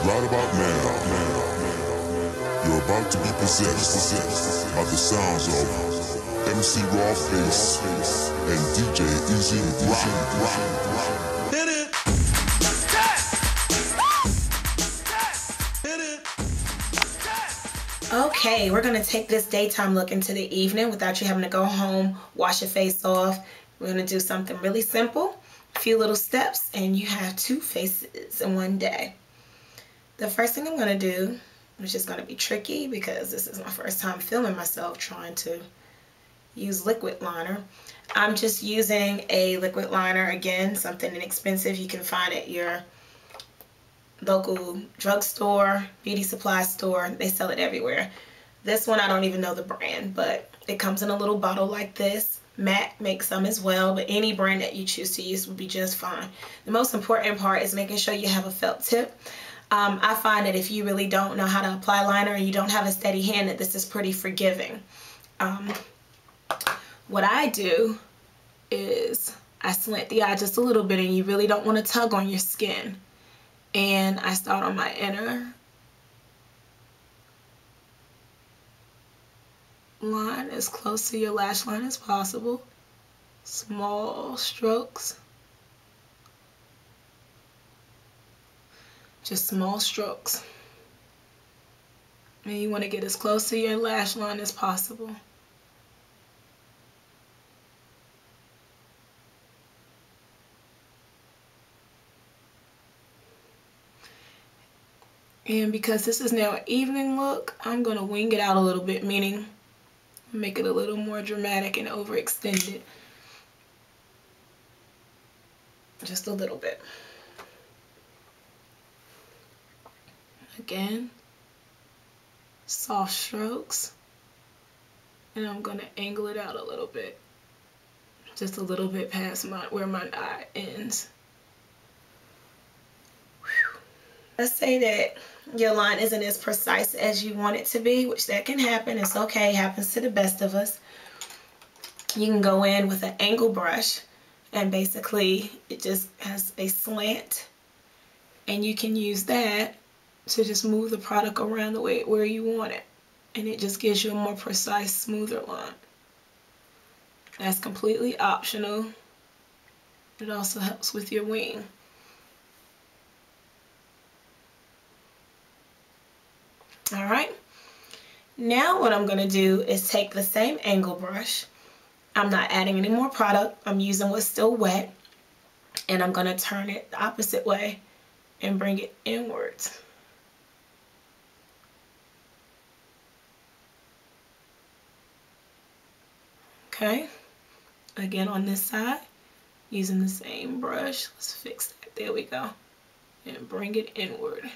Right about now, you're about to be possessed by the sounds of MC Raw Face and DJ Easy Rock. Hit it! Hit it! Okay, we're gonna take this daytime look into the evening without you having to go home, wash your face off. We're gonna do something really simple, a few little steps, and you have two faces in one day. The first thing I'm gonna do, which is gonna be tricky because this is my first time filming myself trying to use liquid liner. I'm just using a liquid liner, again, something inexpensive you can find at your local drugstore, beauty supply store. They sell it everywhere. This one I don't even know the brand, but it comes in a little bottle like this. MAC makes some as well, but any brand that you choose to use would be just fine. The most important part is making sure you have a felt tip. I find that if you really don't know how to apply liner and you don't have a steady hand, that this is pretty forgiving. What I do is I slant the eye just a little bit, and you really don't want to tug on your skin. And I start on my inner line as close to your lash line as possible. Small strokes. Just small strokes. And you want to get as close to your lash line as possible. And because this is now an evening look, I'm going to wing it out a little bit, meaning make it a little more dramatic and overextended. Just a little bit. Again, soft strokes. And I'm going to angle it out a little bit. Just a little bit past where my eye ends. Whew. Let's say that your line isn't as precise as you want it to be, which that can happen. It's okay. It happens to the best of us. You can go in with an angle brush, and basically it just has a slant, and you can use that to just move the product around the way where you want it, and it just gives you a more precise, smoother line. That's completely optional. It also helps with your wing. Alright, now what I'm going to do is take the same angle brush. I'm not adding any more product. I'm using what's still wet, and I'm going to turn it the opposite way and bring it inwards. Okay, again on this side, using the same brush. Let's fix that. There we go. And bring it inward.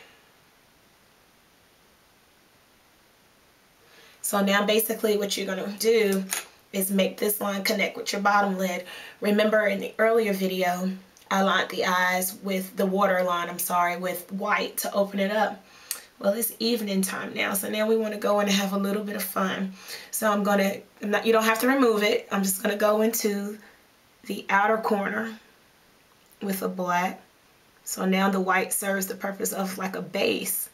So now basically what you're going to do is make this line connect with your bottom lid. Remember in the earlier video, I lined the eyes with the waterline, with white to open it up. Well, it's evening time now, so now we want to go in and have a little bit of fun. So you don't have to remove it. I'm just going to go into the outer corner with a black. So now the white serves the purpose of like a base.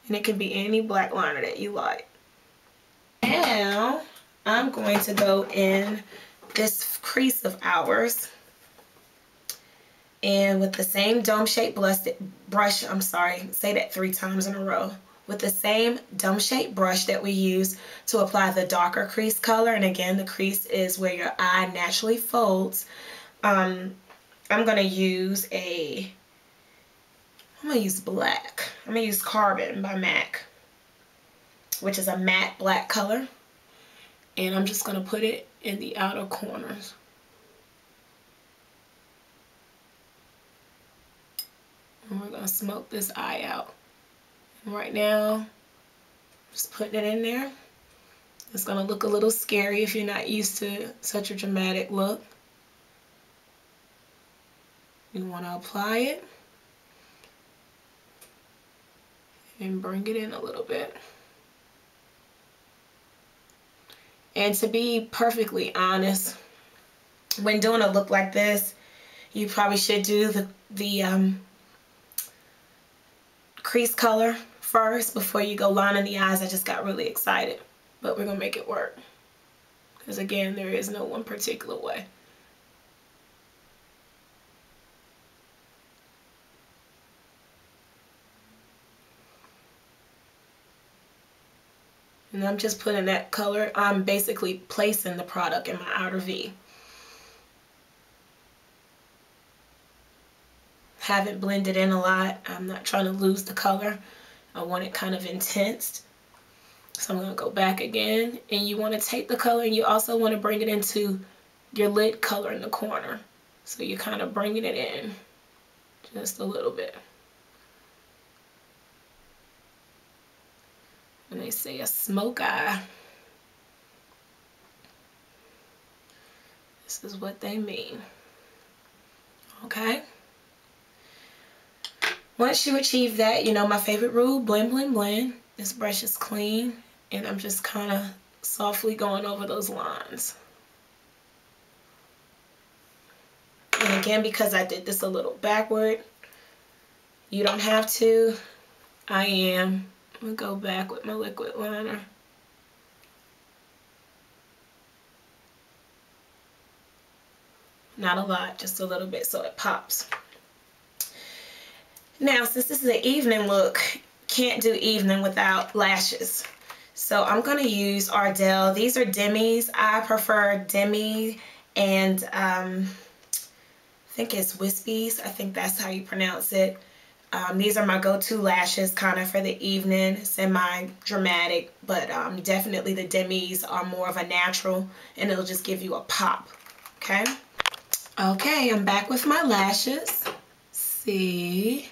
And it can be any black liner that you like. Now, I'm going to go in this crease of ours. And with the same dome-shaped brush, say that 3 times in a row. With the same dome-shaped brush that we use to apply the darker crease color, and again, the crease is where your eye naturally folds. I'm going to use black. I'm going to use Carbon by MAC, which is a matte black color. And I'm just going to put it in the outer corners. And we're going to smoke this eye out. And right now, just putting it in there. It's going to look a little scary if you're not used to such a dramatic look. You want to apply it and bring it in a little bit. And to be perfectly honest, when doing a look like this, you probably should do the crease color first before you go lining the eyes. I just got really excited, but we're gonna make it work. Because again, there is no one particular way. And I'm just putting that color. I'm basically placing the product in my outer V. Have it blended in a lot. I'm not trying to lose the color. I want it kind of intense. So I'm going to go back again. And you want to take the color and you also want to bring it into your lid color in the corner. So you're kind of bringing it in just a little bit. When they say a smoke eye, this is what they mean. Okay? Once you achieve that, you know my favorite rule, blend, blend, blend. This brush is clean, and I'm just kind of softly going over those lines. And again, because I did this a little backward, you don't have to. I am. I'm going to go back with my liquid liner. Not a lot, just a little bit so it pops. Now, since this is an evening look, can't do evening without lashes. So I'm going to use Ardell. These are Demis. I prefer Demi and I think it's Wispies. I think that's how you pronounce it. These are my go-to lashes kind of for the evening, semi-dramatic, but definitely the Demis are more of a natural and it'll just give you a pop, okay? Okay, I'm back with my lashes. See,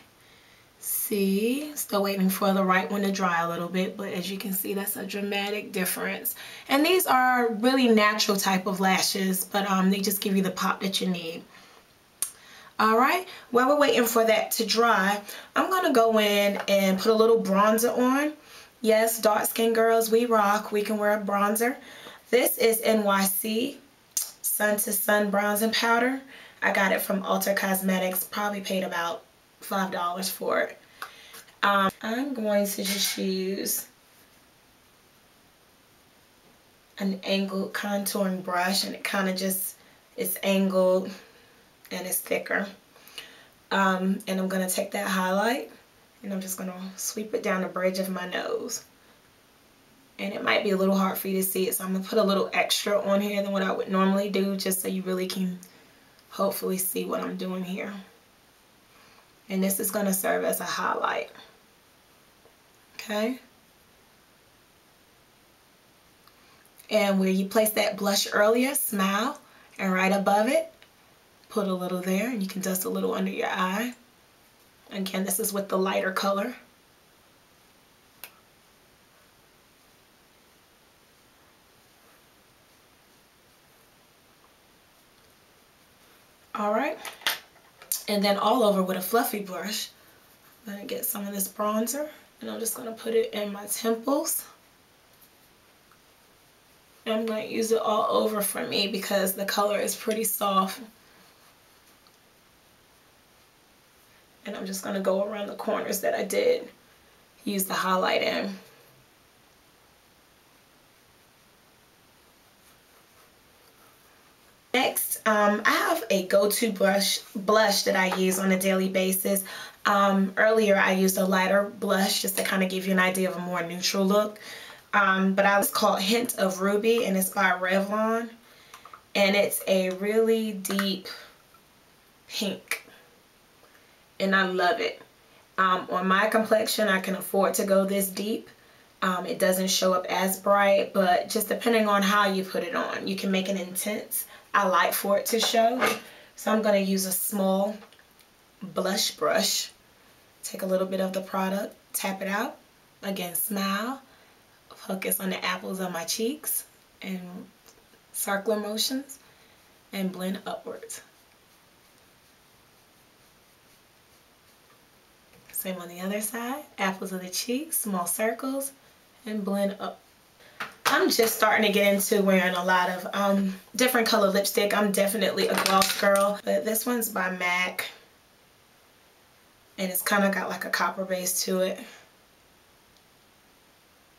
still waiting for the right one to dry a little bit, but as you can see, that's a dramatic difference. And these are really natural type of lashes, but they just give you the pop that you need. Alright, while we're waiting for that to dry, I'm going to go in and put a little bronzer on. Yes, dark skin girls, we rock. We can wear a bronzer. This is NYC Sun to Sun Bronzing Powder. I got it from Ulta Cosmetics. Probably paid about $5 for it. I'm going to just use an angled contouring brush, and it kind of just, it's angled and it's thicker. And I'm going to take that highlight and I'm just going to sweep it down the bridge of my nose. And it might be a little hard for you to see it, so I'm going to put a little extra on here than what I would normally do, just so you really can hopefully see what I'm doing here. And this is going to serve as a highlight. Okay? And where you placed that blush earlier, smile, and right above it, put a little there, and you can dust a little under your eye. Again, this is with the lighter color. Alright, and then all over with a fluffy brush, I'm going to get some of this bronzer, and I'm just going to put it in my temples. And I'm going to use it all over for me because the color is pretty soft. And I'm just going to go around the corners that I did use the highlight in. Next, I have a go-to blush that I use on a daily basis. Earlier I used a lighter blush just to kind of give you an idea of a more neutral look. But it's called Hint of Ruby, and it's by Revlon. And it's a really deep pink. And I love it. On my complexion, I can afford to go this deep. It doesn't show up as bright, but just depending on how you put it on, you can make it intense. I like for it to show. So I'm going to use a small blush brush. Take a little bit of the product, tap it out. Again, smile. Focus on the apples of my cheeks and circular motions and blend upwards. Same on the other side. Apples of the cheeks, small circles, and blend up. I'm just starting to get into wearing a lot of different color lipstick. I'm definitely a gloss girl, but this one's by MAC. and it's kind of got like a copper base to it.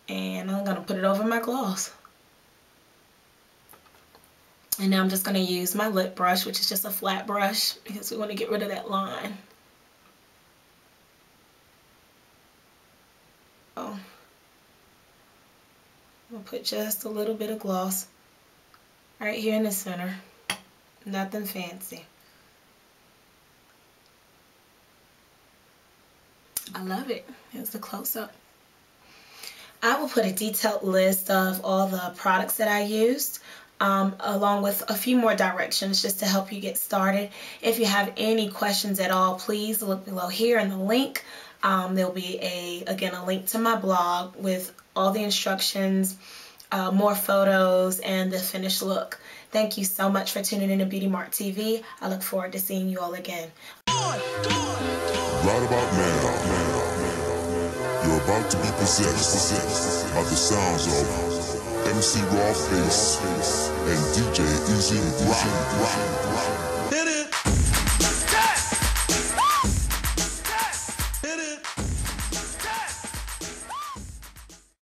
And I'm going to put it over my gloss. And now I'm just going to use my lip brush, which is just a flat brush, because we want to get rid of that line. Oh. I'll put just a little bit of gloss right here in the center. Nothing fancy. I love it. Here's the close-up. I will put a detailed list of all the products that I used, along with a few more directions just to help you get started. If you have any questions at all, please look below here in the link. There'll be again a link to my blog with all the instructions, more photos, and the finished look. Thank you so much for tuning in to Beauty Mark TV. I look forward to seeing you all again. Right about now, you're about to be possessed by the sounds of MC Rawface and DJ Easy Rock.